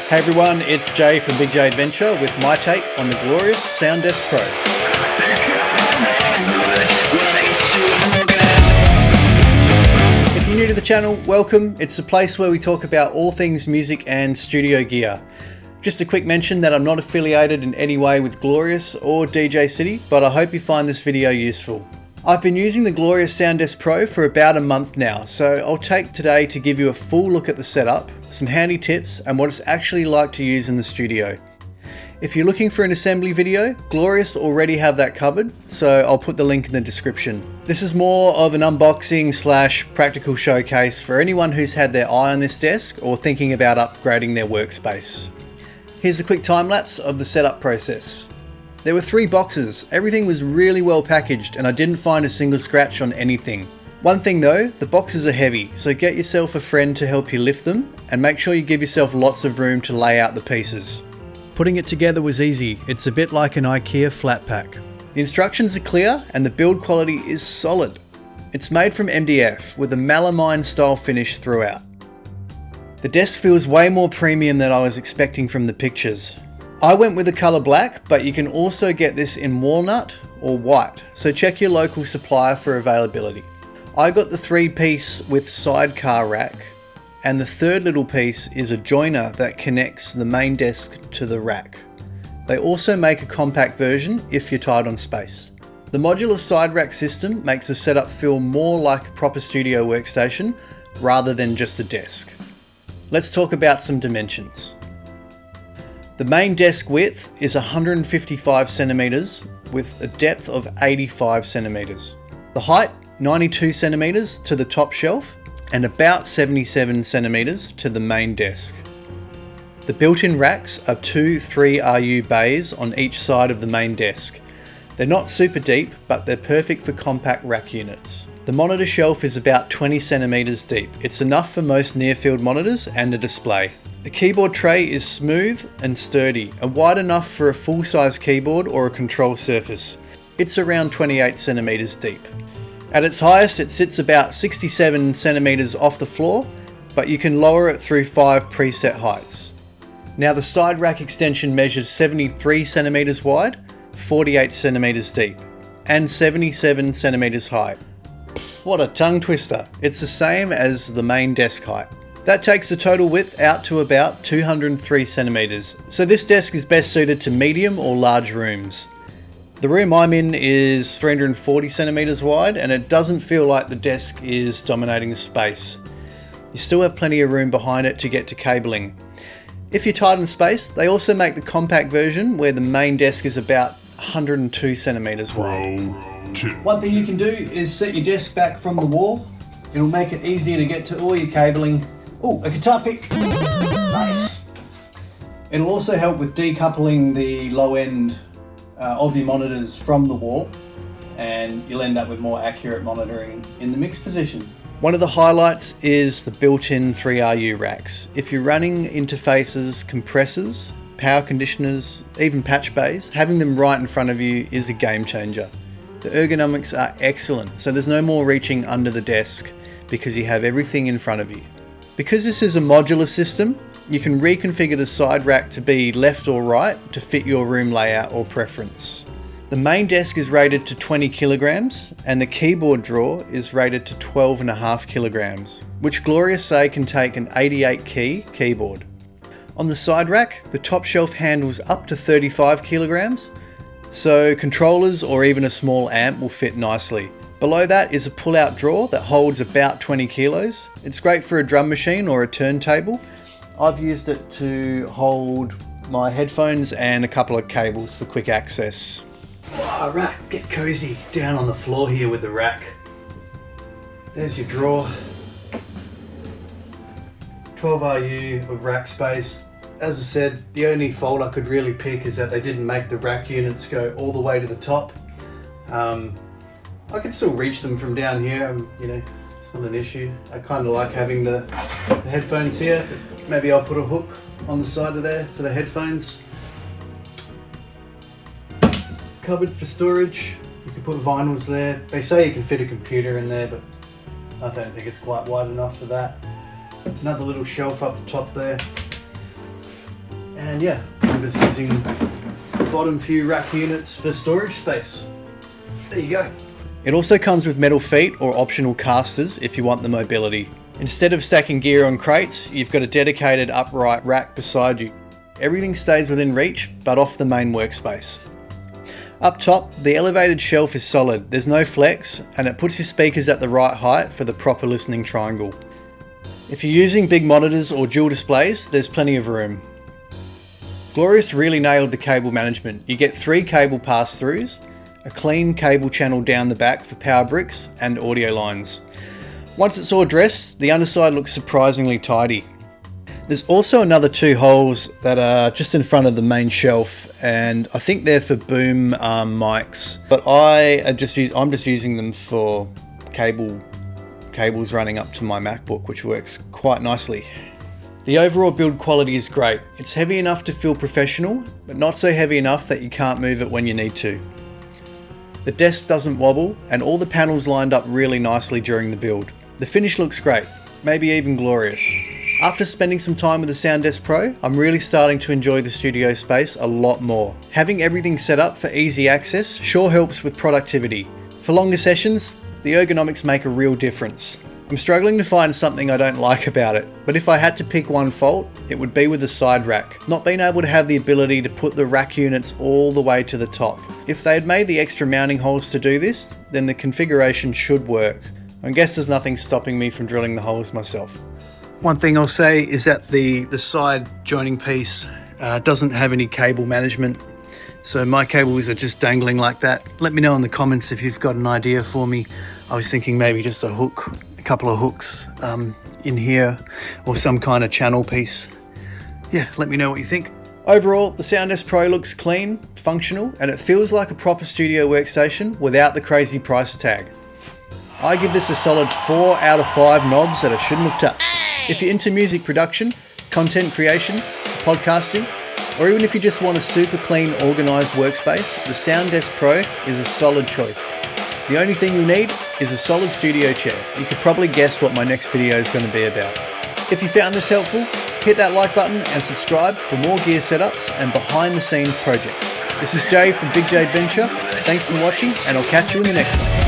Hey everyone, it's Jay from Big J Adventure with my take on the glorious Sound Desk Pro. If you're new to the channel, welcome. It's a place where we talk about all things music and studio gear. Just a quick mention that I'm not affiliated in any way with Glorious or DJ City, but I hope you find this video useful. I've been using the Glorious Sound Desk Pro for about a month now, so I'll take today to give you a full look at the setup, some handy tips, and what it's actually like to use in the studio. If you're looking for an assembly video, Glorious already have that covered, so I'll put the link in the description. This is more of an unboxing / practical showcase for anyone who's had their eye on this desk or thinking about upgrading their workspace. Here's a quick time lapse of the setup process. There were 3 boxes, everything was really well packaged and I didn't find a single scratch on anything. One thing though, the boxes are heavy, so get yourself a friend to help you lift them and make sure you give yourself lots of room to lay out the pieces. Putting it together was easy, it's a bit like an IKEA flat pack. The instructions are clear and the build quality is solid. It's made from MDF with a melamine style finish throughout. The desk feels way more premium than I was expecting from the pictures. I went with the colour black, but you can also get this in walnut or white, so check your local supplier for availability. I got the 3-piece with sidecar rack, and the third little piece is a joiner that connects the main desk to the rack. They also make a compact version if you're tight on space. The modular side rack system makes the setup feel more like a proper studio workstation rather than just a desk. Let's talk about some dimensions. The main desk width is 155 centimeters with a depth of 85 centimeters. The height, 92 centimeters to the top shelf and about 77 centimeters to the main desk. The built-in racks are 2 3RU bays on each side of the main desk. They're not super deep, but they're perfect for compact rack units. The monitor shelf is about 20 centimeters deep. It's enough for most near-field monitors and a display. The keyboard tray is smooth and sturdy and wide enough for a full-size keyboard or a control surface. It's around 28 centimeters deep. At its highest, it sits about 67 centimeters off the floor, but you can lower it through 5 preset heights. Now the side rack extension measures 73 centimeters wide, 48 centimeters deep, and 77 centimeters high. What a tongue twister. It's the same as the main desk height. That takes the total width out to about 203 centimeters. So this desk is best suited to medium or large rooms. The room I'm in is 340 centimeters wide and it doesn't feel like the desk is dominating the space. You still have plenty of room behind it to get to cabling. If you're tight on space, they also make the compact version where the main desk is about 102 centimeters wide. One thing you can do is set your desk back from the wall. It'll make it easier to get to all your cabling. Oh, a guitar pick. Nice. It'll also help with decoupling the low end of your monitors from the wall, and you'll end up with more accurate monitoring in the mix position. One of the highlights is the built-in 3RU racks. If you're running interfaces, compressors, power conditioners, even patch bays, having them right in front of you is a game changer. The ergonomics are excellent, so there's no more reaching under the desk because you have everything in front of you. Because this is a modular system, you can reconfigure the side rack to be left or right to fit your room layout or preference. The main desk is rated to 20 kilograms and the keyboard drawer is rated to 12.5 kilograms, which Glorious say can take an 88 key keyboard. On the side rack, the top shelf handles up to 35 kilograms, so controllers or even a small amp will fit nicely. Below that is a pull-out drawer that holds about 20 kilos. It's great for a drum machine or a turntable. I've used it to hold my headphones and a couple of cables for quick access. Alright, get cozy down on the floor here with the rack. There's your drawer. 12 RU of rack space. As I said, the only fault I could really pick is that they didn't make the rack units go all the way to the top. I can still reach them from down here, it's not an issue. I kind of like having the headphones here. Maybe I'll put a hook on the side of there for the headphones. Cupboard for storage. You can put vinyls there. They say you can fit a computer in there, but I don't think it's quite wide enough for that. Another little shelf up the top there. And yeah, I'm just using the bottom few rack units for storage space. There you go. It also comes with metal feet or optional casters if you want the mobility. Instead of stacking gear on crates, you've got a dedicated upright rack beside you. Everything stays within reach, but off the main workspace. Up top, the elevated shelf is solid, there's no flex, and it puts your speakers at the right height for the proper listening triangle. If you're using big monitors or dual displays, there's plenty of room. Glorious really nailed the cable management. You get 3 cable pass-throughs, a clean cable channel down the back for power bricks and audio lines. Once it's all dressed, the underside looks surprisingly tidy. There's also another 2 holes that are just in front of the main shelf, and I think they're for boom mics, but I'm just using them for cables running up to my MacBook, which works quite nicely. The overall build quality is great. It's heavy enough to feel professional, but not so heavy enough that you can't move it when you need to. The desk doesn't wobble, and all the panels lined up really nicely during the build. The finish looks great, maybe even glorious. After spending some time with the Sound Desk Pro, I'm really starting to enjoy the studio space a lot more. Having everything set up for easy access sure helps with productivity. For longer sessions, the ergonomics make a real difference. I'm struggling to find something I don't like about it, but if I had to pick one fault, it would be with the side rack. Not being able to have the ability to put the rack units all the way to the top. If they had made the extra mounting holes to do this, then the configuration should work. I guess there's nothing stopping me from drilling the holes myself. One thing I'll say is that the side joining piece doesn't have any cable management, so my cables are just dangling like that. Let me know in the comments if you've got an idea for me. I was thinking maybe just a hook, a couple of hooks in here, or some kind of channel piece. Yeah, let me know what you think. Overall, the Sound Desk Pro looks clean, functional, and it feels like a proper studio workstation without the crazy price tag. I give this a solid 4 out of 5 knobs that I shouldn't have touched. If you're into music production, content creation, podcasting, or even if you just want a super clean, organised workspace, the Sound Desk Pro is a solid choice. The only thing you need is a solid studio chair. You could probably guess what my next video is going to be about. If you found this helpful, hit that like button and subscribe for more gear setups and behind the scenes projects. This is Jay from Big J Adventure. Thanks for watching, and I'll catch you in the next one.